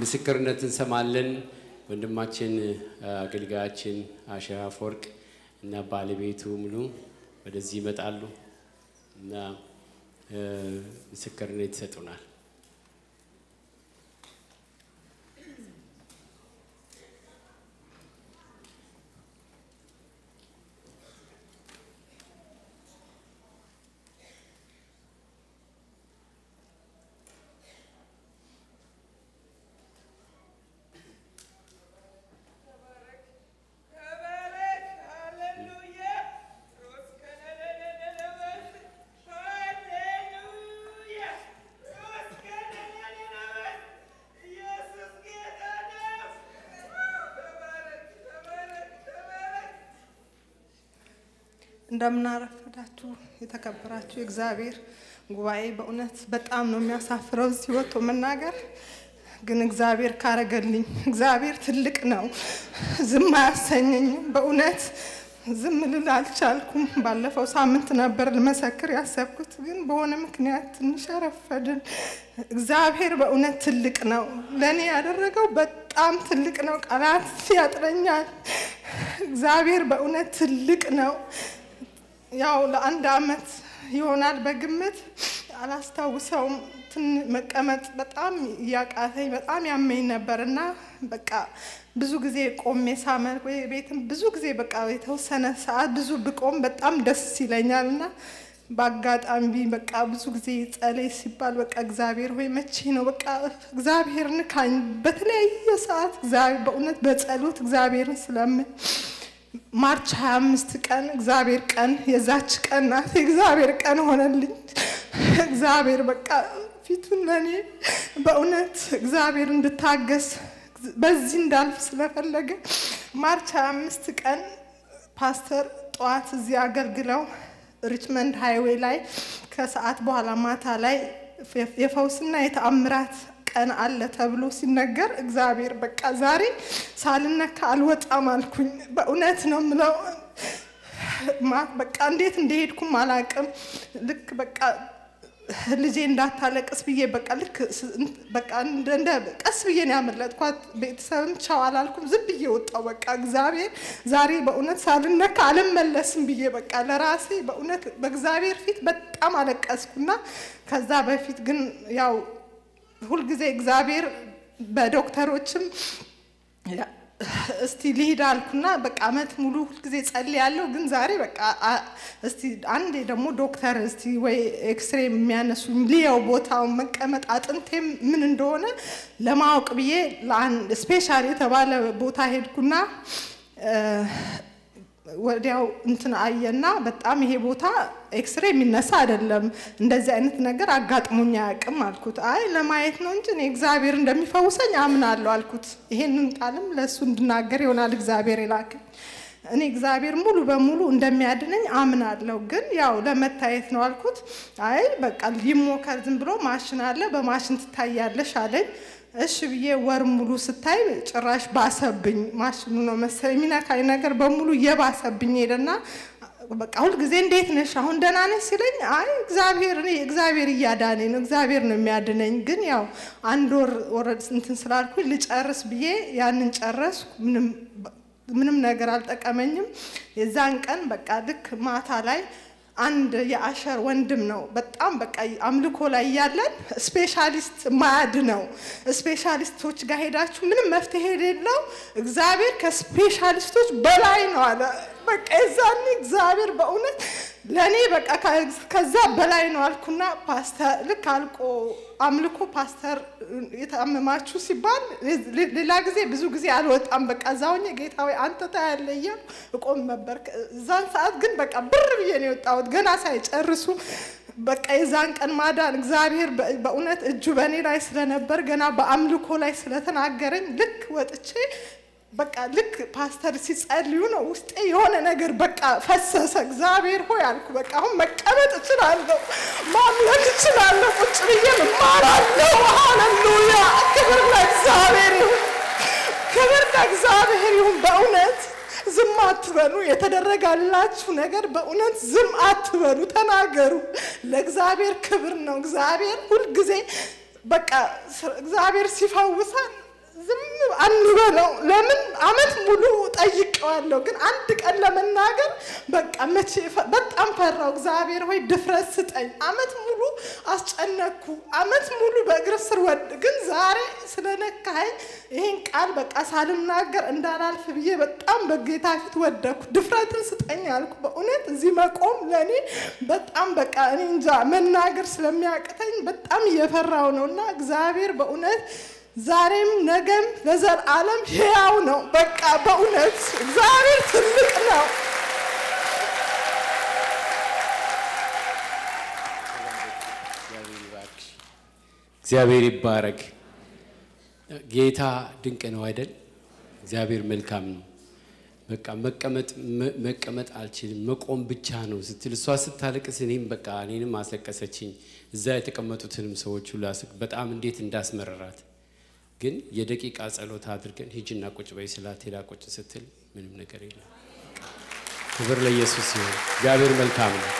ምስክርነት እንሰማለን ወንድማችን አገልጋያችን አሸራ ፎርቅ እና ባለቤቱ ሙሉ ወደዚህ ይመጣሉ እና ምስክርነት ይሰጡናል እንደምናረፈዳችሁ የተከበራችሁ እግዚአብሔር ጉባኤ በእውነት በጣም ነው የሚያሳፍረው ሲወጡ መናገር ግን እግዚአብሔር ካረገልኝ እግዚአብሔር ትልቅ ነው ዝም አያሰኘኝ በእውነት ዝም ልል አልቻልኩም ባለፈው ሳምንት ነበር ለመሰከር ያሰብኩት ግን በሆነ ምክንያት ትንሽ አረፈድን እግዚአብሔር በእውነት ትልቅ ነው ለኔ ያደረገው በጣም ትልቅ ነው ቃላት ያጥረኛል እግዚአብሔር በእውነት ትልቅ ነው ያው ለአንድ አመት ይሆናል በግምት አላስታውሰውም መቀመጥ በጣም ያቃተኝ በጣም ያመኝ ነበርና በቃ ብዙ ጊዜ ቆሜ ሳመር ወይ ቤትም ብዙ ጊዜ በቃ የተወሰነ ሰዓት ብዙ ብቆም በጣም ደስ ይለኛልና ባጋጣሚ በቃ ብዙ ጊዜ ጸለይ ሲባል በቃ እግዚአብሔር ሆይ መቼ ነው በቃ እግዚአብሔርን ካኝ በተለያየ ሰዓት እግዚአብሔር በእውነት በጸሎት እግዚአብሔርን ስለምን ማርች 25 ቀን እግዚአብሔር ቀን የዛች ቀን ናት እግዚአብሔር ቀን ሆነልኝ እግዚአብሔር በቃ ፊቱን ለኔ በእውነት እግዚአብሔር እንድታገስ በዚህ እንዳልፍ ስለፈለገ ማርች 25 ቀን ፓስተር ጧት እዚህ አገልግለው ሪችመንድ ሃይዌይ ላይ ከሰዓት በኋላ ማታ ላይ የፈውስና የተአምራት ቀን አለ ተብሎ ሲነገር እግዚአብሔር በቃ ዛሬ ሳልነካ አልወጣም አልኩኝ በእውነት ነው ምለው በቃ እንዴት እንደሄድኩም አላቅም ልክ በቃ ልጄ እንዳታለቅስ ብዬ በቃ ልክ በቃ እንደ ቀስ ብዬ ነው ያመለጥኳት ቤተሰብም ቻው አላልኩም ዝም ብዬ ወጣው በቃ እግዚአብሔር ዛሬ በእውነት ሳልነካ አልመለስም ብዬ በቃ ለራሴ በእውነት በእግዚአብሔር ፊት በጣም አለቀስኩና ከዛ በፊት ግን ያው ሁሉ ጊዜ እግዚአብሔር በዶክተሮችም እስቲ ሊሄድ አልኩና በቃ አመት ሙሉ ሁሉ ጊዜ ጸልያለሁ ግን ዛሬ በቃ እስቲ አንዴ ደግሞ ዶክተር እስቲ ወይ ኤክስሬ የሚያነሱኝ ሊያው ቦታው መቀመጥ አጥንቴም ምን እንደሆነ ለማወቅ ብዬ ለአንድ ስፔሻል የተባለ ቦታ ሄድኩና ወዲያው እንትን አየና በጣም ይሄ ቦታ ኤክስሬ የሚነሳ አይደለም እንደዚህ አይነት ነገር አጋጥሞኛ ያቅም አልኩት አይ ለማየት ነው እንጂ እኔ እግዚአብሔር እንደሚፈውሰኝ አምናለሁ አልኩት ይሄንን ቃልም ለሱ እንድናገር ይሆናል እግዚአብሔር ይላክ እኔ እግዚአብሔር ሙሉ በሙሉ እንደሚያድነኝ አምናለሁ ግን ያው ለመታየት ነው አልኩት አይ በቃ ይሞከር ዝም ብሎ ማሽን አለ በማሽን ትታያለሽ አለኝ እሺ ብዬ ወር ሙሉ ስታይ ጭራሽ ባሰብኝ ማሽኑ ነው መሰለኝ ሚናካይ ነገር በሙሉ የባሰብኝ ሄደና በቃ ሁሉ ጊዜ እንዴት ነሽ አሁን ደህና ነሽ ሲለኝ አይ እግዚአብሔር ያዳነኝ ነው እግዚአብሔር ነው የሚያድነኝ ግን ያው አንድ ወር እንትን ስላልኩኝ ልጨርስ ብዬ ያንን ጨረስኩ ምንም ነገር አልጠቀመኝም የዛን ቀን በቃ ልክ ማታ ላይ አንድ የአሸር ወንድም ነው በጣም በቃ አምልኮ ላይ ያለን ስፔሻሊስት ማድ ነው ስፔሻሊስቶች ጋር ሄዳችሁ ምንም መፍትሄ የሌለው እግዚአብሔር ከስፔሻሊስቶች በላይ ነው አለ በቃ እዛኔ እግዚአብሔር በእውነት ለኔ በቃ ከዛ በላይ ነው አልኩና ፓስተር ልክ አልቆ አምልኮ ፓስተር የታመማችሁ ሲባል ሌላ ጊዜ ብዙ ጊዜ አልወጣም በቃ ዛውኝ ጌታዬ አንተ ታያለህ እቆም ነበር ዛን ሰዓት ግን በቃ ብር ብዬ ነው የወጣሁት ገና ሳይጨርሱ በቃ የዛን ቀን ማዳን እግዚአብሔር በእውነት እጁ በኔ ላይ ስለነበር ገና በአምልኮ ላይ ስለተናገረኝ ልክ ወጥቼ በቃ ልክ ፓስተር ሲጸልዩ ነው ውስጤ የሆነ ነገር በቃ ፈሰሰ እግዚአብሔር ሆይ አልኩ በቃ አሁን መቀመጥ እችላለሁ ማምለክ እችላለሁ ቁጭ ብዬ ማራለሁ ሃሌሉያ ክብር ለእግዚአብሔር ይሁን በእውነት ዝም አትበሉ የተደረጋላችሁ ነገር በእውነት ዝም አትበሉ ተናገሩ ለእግዚአብሔር ክብር ነው እግዚአብሔር ሁሉ ጊዜ በቃ እግዚአብሔር ሲፈውሳን አንበለው ለምን አመት ሙሉ ጠይቀዋለሁ ግን አንድ ቀን ለመናገር በቃ መቼ በጣም ፈራው እግዚአብሔር ሆይ ድፍረት ስጠኝ አመት ሙሉ አስጨነኩ አመት ሙሉ በእግር ስር ወድ ግን ዛሬ ስለነካኝ ይሄን ቃል በቃ ሳልናገር እንዳላልፍ ብዬ በጣም በጌታ ፊት ወደኩ ድፍረትን ስጠኝ አልኩ በእውነት እዚህ መቆም ለኔ በጣም በቃ እኔ እንጃ መናገር ስለሚያቅተኝ በጣም እየፈራው ነውና እግዚአብሔር በእውነት ዛሬም ነገም ለዘላለም ሕያው ነው በቃ በእውነት እግዚአብሔር ትልቅ ነው እግዚአብሔር ይባረክ ጌታ ድንቅ ነው አይደል እግዚአብሔር መልካም ነው በቃ መቀመጥ አልችልም መቆም ብቻ ነው ስትል እሷ ስታለቅስ እኔም በቃ እኔንም አስለቀሰችኝ እዛ የተቀመጡትንም ሰዎች ሁሉ በጣም እንዴት እንዳስመረራት ግን የደቂቃ ጸሎት አድርገን ሂጅና ቁጭ በይ ስላት ሄዳ ቁጭ ስትል ምንም ነገር የለም ክብር ለኢየሱስ ይሁን እግዚአብሔር መልካም ነው